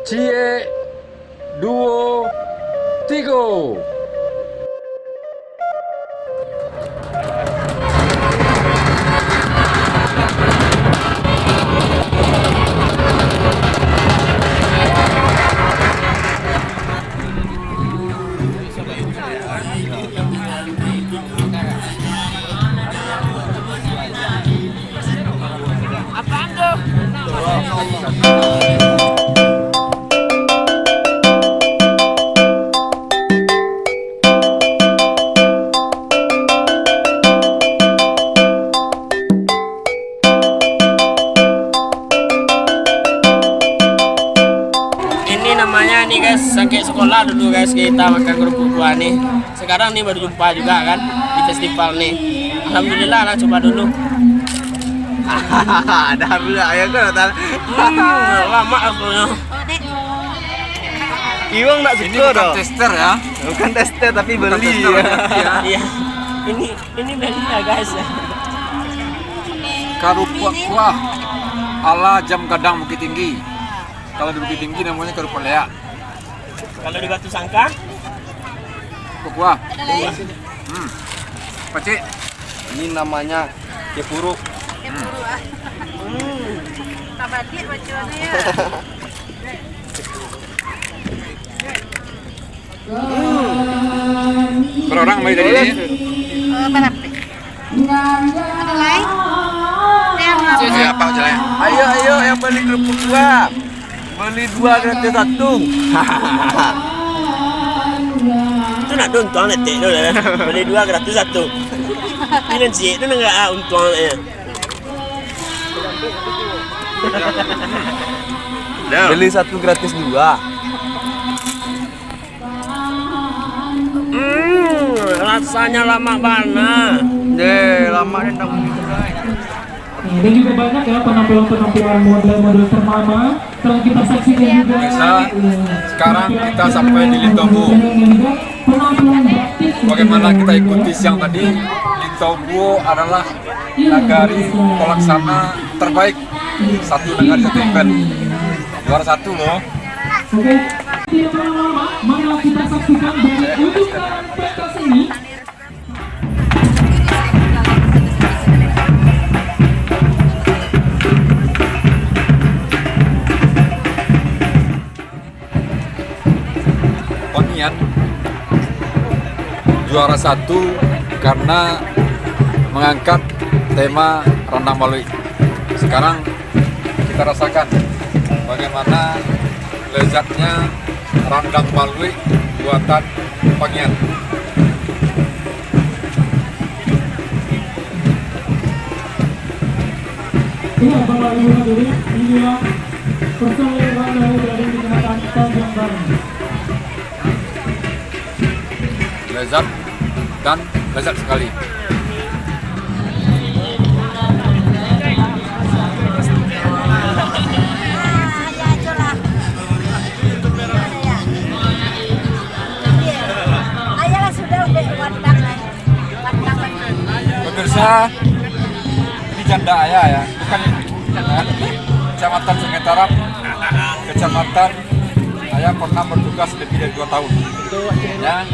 Cie, duo, tigo. Apaan tuh? Ini namanya nih guys, sampai sekolah dulu guys kita makan kerupuk kuah nih. Sekarang nih baru jumpa juga kan di festival nih. Alhamdulillah lah, coba dulu. Dah pula ayah kau datang. Lama aku ya. Iwang nak Ini suka bukan dah. tester ya. Bukan tester tapi Bukan beli. tester, ya. Iya. Ini beli ya guys. Kerupuk kuah ala jam gadang Bukit Tinggi. Kalau di Bukit Tinggi namanya kerupuk leak. Kalau di Batu Sangka, Kerupuk kuah. Pacik. Ini namanya kepuru. Tambah dia macam ya. Berorang mai dari ini. Berapa? Ada lain? Siapa jalan? Ayo yang beli kerupuk kuah. Beli 2 gratis 1. itu nak untung nanti tu lah. Beli 2 gratis 1. Ini sih itu enggak untung ya. Beli 1 gratis 2. Rasanya lama banget. Lama nih tak mungkin. Dan juga banyak ya penampilan-penampilan model-model ternama telah kita saksikan juga. Bisa. Sekarang kita sampai di Lintombo. Penampilan batik. Bagaimana kita ikuti siang tadi? Lintombo adalah nagari pelaksana terbaik. Satu nagari satu event. Juara 1 loh. Oke, tidak lama-lama, mari kita saksikan dan untuk pentas ini. Wangian juara 1 karena mengangkat tema Randang Balui. Sekarang kita rasakan bagaimana lezatnya Randang Balui buatan Pangian. Iya, Bapak Ibu hadirin, inilah personil Randang dari Kecamatan Tanjung Barat. Lezat dan lezat sekali. Ayah sudah wandangan. Pemirsa, ini janda ayah ya, bukan ini. Kecamatan Sungai Tarap, Kecamatan ayah pernah bertugas lebih dari 2 tahun. Ya.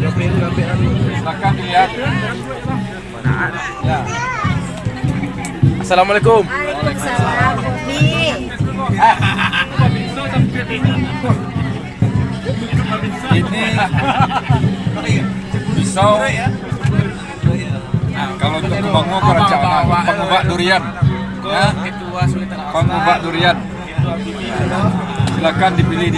Silakan dilihat. Ya. Assalamualaikum. Waalaikumsalam, Bumi. Ini pisau. Nah, kalau untuk pembangun kerajaan, pengubah durian. Ya. Pengubah durian. Silakan dipilih.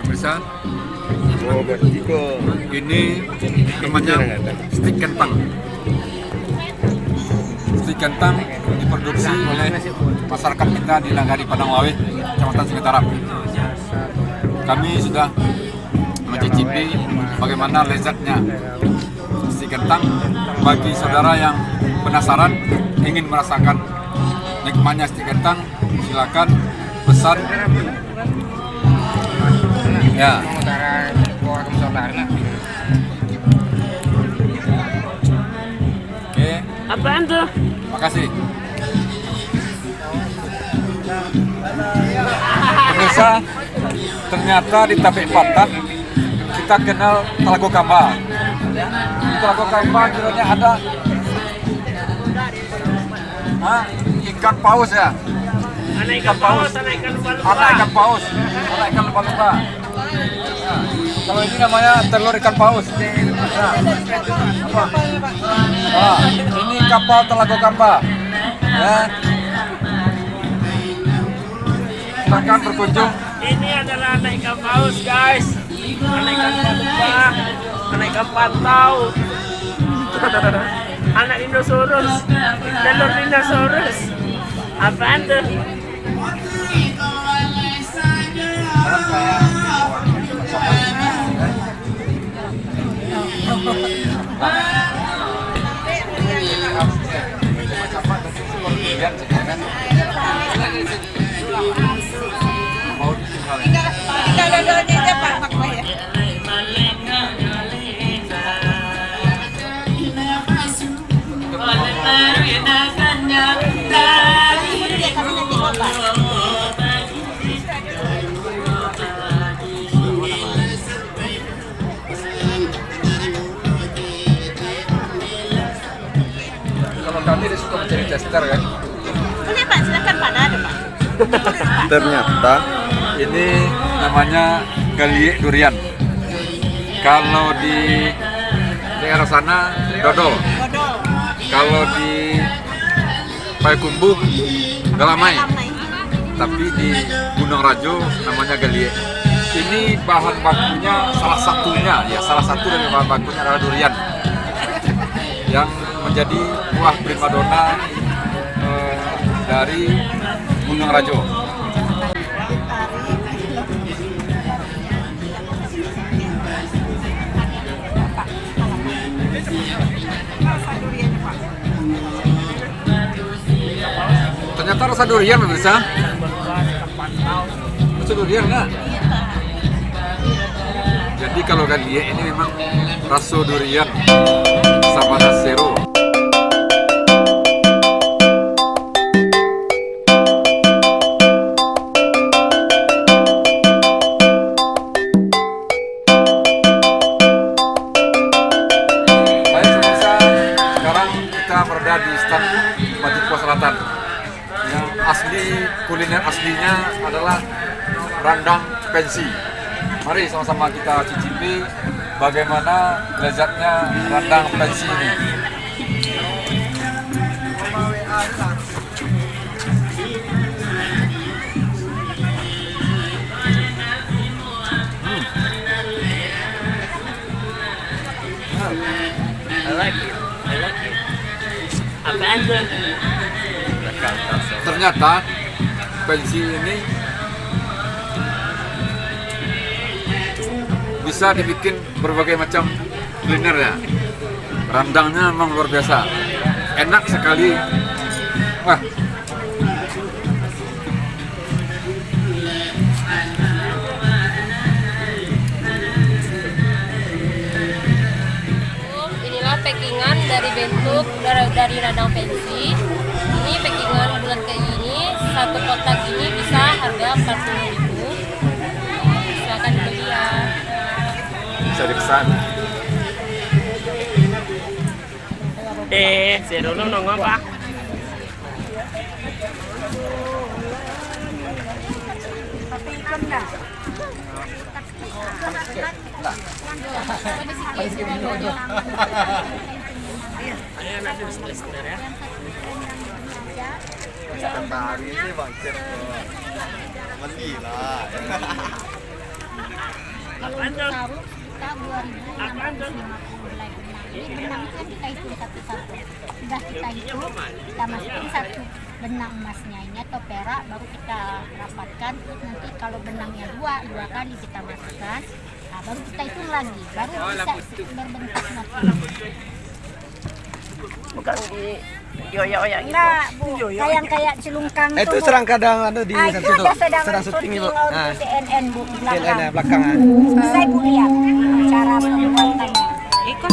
Pemirsa, ini namanya stik kentang. Stik kentang diproduksi oleh masyarakat kita di Nagari Padang Wawe, Kecamatan Sungai Tarap. Kami sudah mencicipi bagaimana lezatnya stik kentang bagi saudara yang penasaran ingin merasakan nikmatnya stik kentang, silakan pesan. Ya. Oke. Apaan tuh? Makasih. Pemirsa, ternyata di Tapek Patah kita kenal Telago Kamba. Di Telago Kamba kiranya ada ikan paus ya. Anak ikan paus, anak ikan lumba-lumba. Anak ikan paus, anak ikan lumba-lumba. Nah, kalau ini namanya telur ikan paus. Nah, apa? Nah, ini kapal Telago Kamba. Ya. Silakan berkunjung. Ini adalah anak ikan paus, guys. Anak ikan lumba-lumba, anak ikan pantau. Anak dinosaurus, telur dinosaurus. Apaan tuh? Tinggal dodolnya aja Pak Makmah ya. Kalau kami disuka mencari tester kan. Boleh Pak, silakan Pak, ada Pak. Ternyata ini namanya galiek durian. Kalau di daerah sana dodol. Dodol. Kalau di Payakumbuh galamai. Tapi di Gunung Rajo namanya galiek. Ini bahan bakunya salah satu dari bahan bakunya adalah durian yang menjadi buah primadona dari Gunung Rajo. Ternyata rasa durian pemirsa. Rasa durian nggak? Jadi kalau galiek ini memang rasa durian sama zero. Baik pemirsa, sekarang kita berada di stand Batikwa Selatan. Yang asli kuliner aslinya adalah rendang pensi. Mari sama-sama kita cicipi bagaimana lezatnya rendang pensi ini. I like it. Apaan tuh? Ternyata pensi ini bisa dibikin berbagai macam kuliner ya. Rendangnya memang luar biasa, enak sekali. Wah, inilah packingan dari bentuk dari rendang pensi. Ini packingan bulat kayak gini, satu kotak ini bisa harga 40.000. Silakan dibeli ya. bisa dipesan. Saya dulu nongol Pak. Tapi ikan dah. Ayo anak di sebelah ya. Tari sih bangkit. Beli lah. Kalau untuk sarung kita 2.550 Jadi benang kan kita hitung satu-satu. Sudah kita hitung, kita masukin satu benang emasnya ini atau perak, baru kita rapatkan. Terus nanti kalau benangnya dua kali kita masukkan, nah baru kita hitung lagi, baru bisa berbentuk seperti ini. Bukan di oyak-oyak gitu. Enggak, Bu. Kayak celungkang Itu tuh, Bu. serang kadang ada di Ah, situ itu ada sedang serang syuting Ibu. untuk Nah, CNN, Bu, di belakang. CNN belakang. Saya Bu lihat cara pembuatannya. Ikut